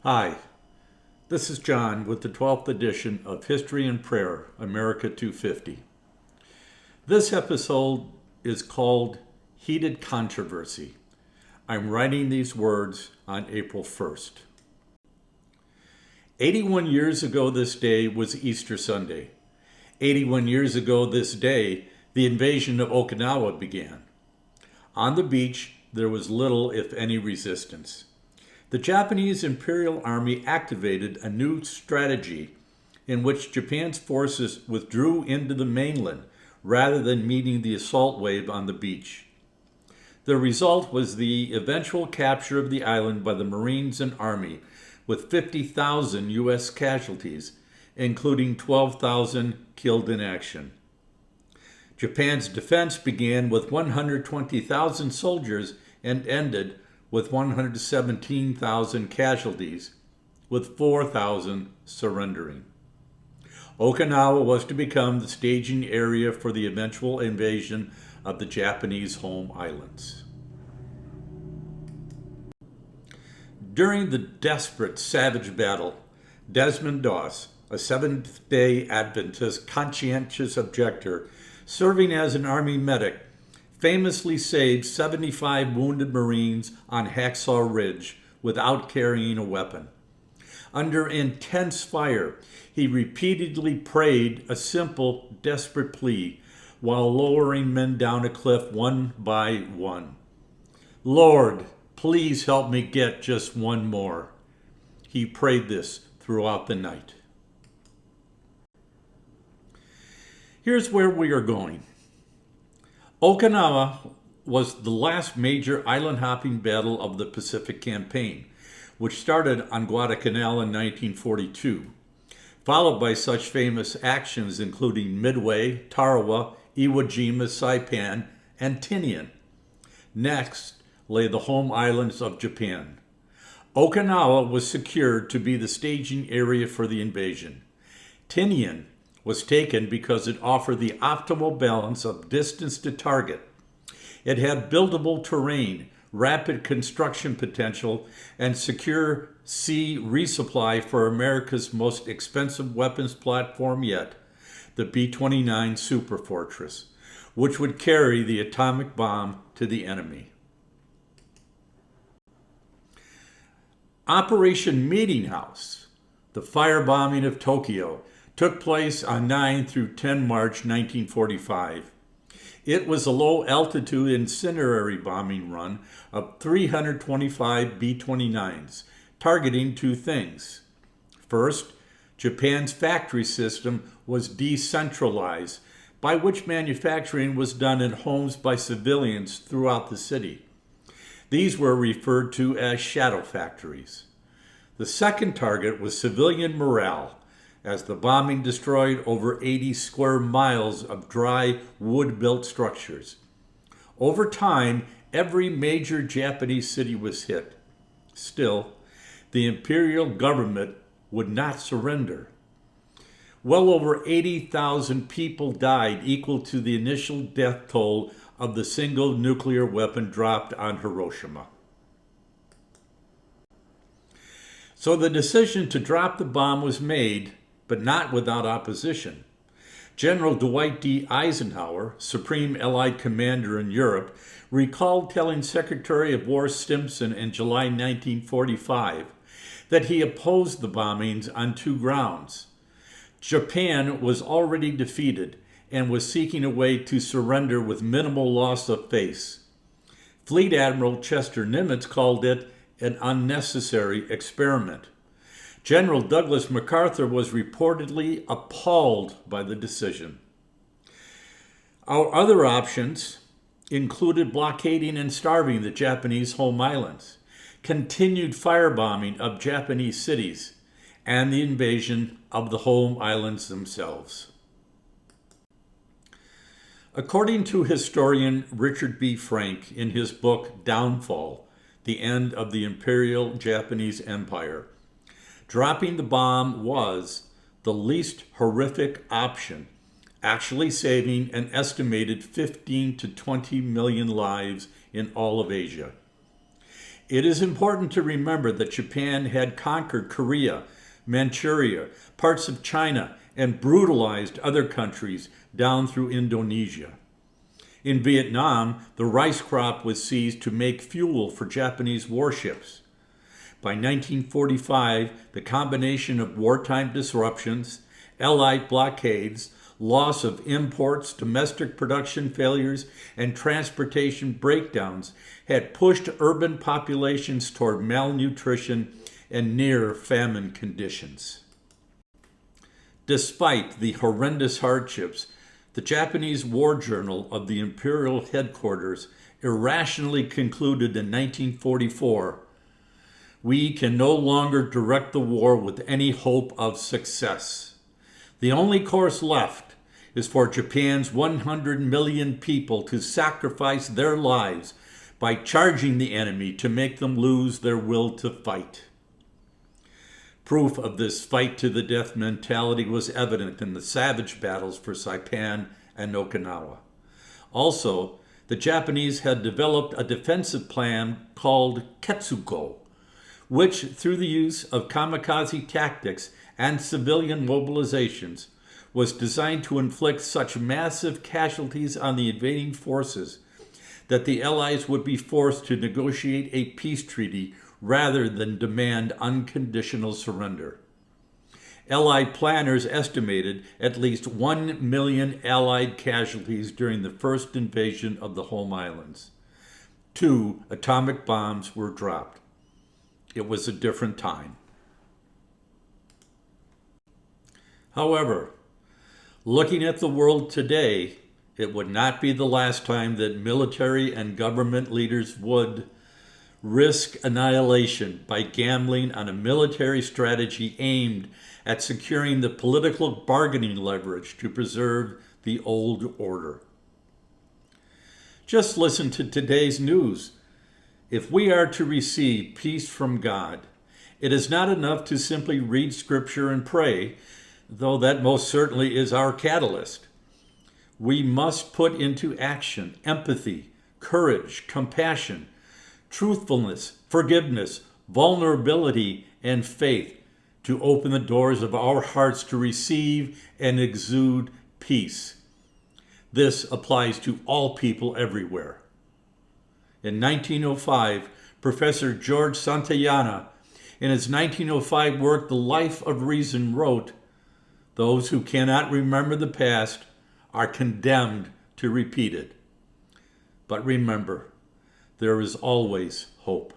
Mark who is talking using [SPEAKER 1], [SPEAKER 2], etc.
[SPEAKER 1] Hi, this is John with the 12th edition of History and Prayer, America 250. This episode is called Heated Controversy. I'm writing these words on April 1st. 81 years ago this day was Easter Sunday. 81 years ago this day, the invasion of Okinawa began. On the beach, there was little, if any, resistance. The Japanese Imperial Army activated a new strategy in which Japan's forces withdrew into the mainland rather than meeting the assault wave on the beach. The result was the eventual capture of the island by the Marines and Army, with 50,000 U.S. casualties, including 12,000 killed in action. Japan's defense began with 120,000 soldiers and ended with 117,000 casualties, with 4,000 surrendering. Okinawa was to become the staging area for the eventual invasion of the Japanese home islands. During the desperate, savage battle, Desmond Doss, a Seventh-day Adventist conscientious objector, serving as an Army medic, famously saved 75 wounded Marines on Hacksaw Ridge without carrying a weapon. Under intense fire, he repeatedly prayed a simple, desperate plea while lowering men down a cliff one by one. "Lord, please help me get just one more." He prayed this throughout the night. Here's where we are going. Okinawa was the last major island-hopping battle of the Pacific Campaign, which started on Guadalcanal in 1942, followed by such famous actions including Midway, Tarawa, Iwo Jima, Saipan, and Tinian. Next lay the home islands of Japan. Okinawa was secured to be the staging area for the invasion. Tinian was taken because it offered the optimal balance of distance to target. It had buildable terrain, rapid construction potential, and secure sea resupply for America's most expensive weapons platform yet, the B-29 Superfortress, which would carry the atomic bomb to the enemy. Operation Meeting House, the firebombing of Tokyo, took place on 9 through 10 March 1945. It was a low-altitude incendiary bombing run of 325 B-29s, targeting two things. First, Japan's factory system was decentralized, by which manufacturing was done in homes by civilians throughout the city. These were referred to as shadow factories. The second target was civilian morale, as the bombing destroyed over 80 square miles of dry, wood-built structures. Over time, every major Japanese city was hit. Still, the imperial government would not surrender. Well over 80,000 people died, equal to the initial death toll of the single nuclear weapon dropped on Hiroshima. So the decision to drop the bomb was made, but not without opposition. General Dwight D. Eisenhower, Supreme Allied Commander in Europe, recalled telling Secretary of War Stimson in July 1945 that he opposed the bombings on two grounds. Japan was already defeated and was seeking a way to surrender with minimal loss of face. Fleet Admiral Chester Nimitz called it an unnecessary experiment. General Douglas MacArthur was reportedly appalled by the decision. Our other options included blockading and starving the Japanese home islands, continued firebombing of Japanese cities, and the invasion of the home islands themselves. According to historian Richard B. Frank in his book Downfall, The End of the Imperial Japanese Empire, dropping the bomb was the least horrific option, actually saving an estimated 15 to 20 million lives in all of Asia. It is important to remember that Japan had conquered Korea, Manchuria, parts of China, and brutalized other countries down through Indonesia. In Vietnam, the rice crop was seized to make fuel for Japanese warships. By 1945, the combination of wartime disruptions, Allied blockades, loss of imports, domestic production failures, and transportation breakdowns had pushed urban populations toward malnutrition and near famine conditions. Despite the horrendous hardships, the Japanese War Journal of the Imperial Headquarters irrationally concluded in 1944, "We can no longer direct the war with any hope of success. The only course left is for Japan's 100 million people to sacrifice their lives by charging the enemy to make them lose their will to fight." Proof of this fight-to-the-death mentality was evident in the savage battles for Saipan and Okinawa. Also, the Japanese had developed a defensive plan called Ketsugo, which, through the use of kamikaze tactics and civilian mobilizations, was designed to inflict such massive casualties on the invading forces that the Allies would be forced to negotiate a peace treaty rather than demand unconditional surrender. Allied planners estimated at least 1 million Allied casualties during the first invasion of the home islands. 2 atomic bombs were dropped. It was a different time. However, looking at the world today, it would not be the last time that military and government leaders would risk annihilation by gambling on a military strategy aimed at securing the political bargaining leverage to preserve the old order. Just listen to today's news. If we are to receive peace from God, it is not enough to simply read Scripture and pray, though that most certainly is our catalyst. We must put into action empathy, courage, compassion, truthfulness, forgiveness, vulnerability, and faith to open the doors of our hearts to receive and exude peace. This applies to all people everywhere. In 1905, Professor George Santayana, in his 1905 work, The Life of Reason, wrote, "Those who cannot remember the past are condemned to repeat it. But remember, there is always hope."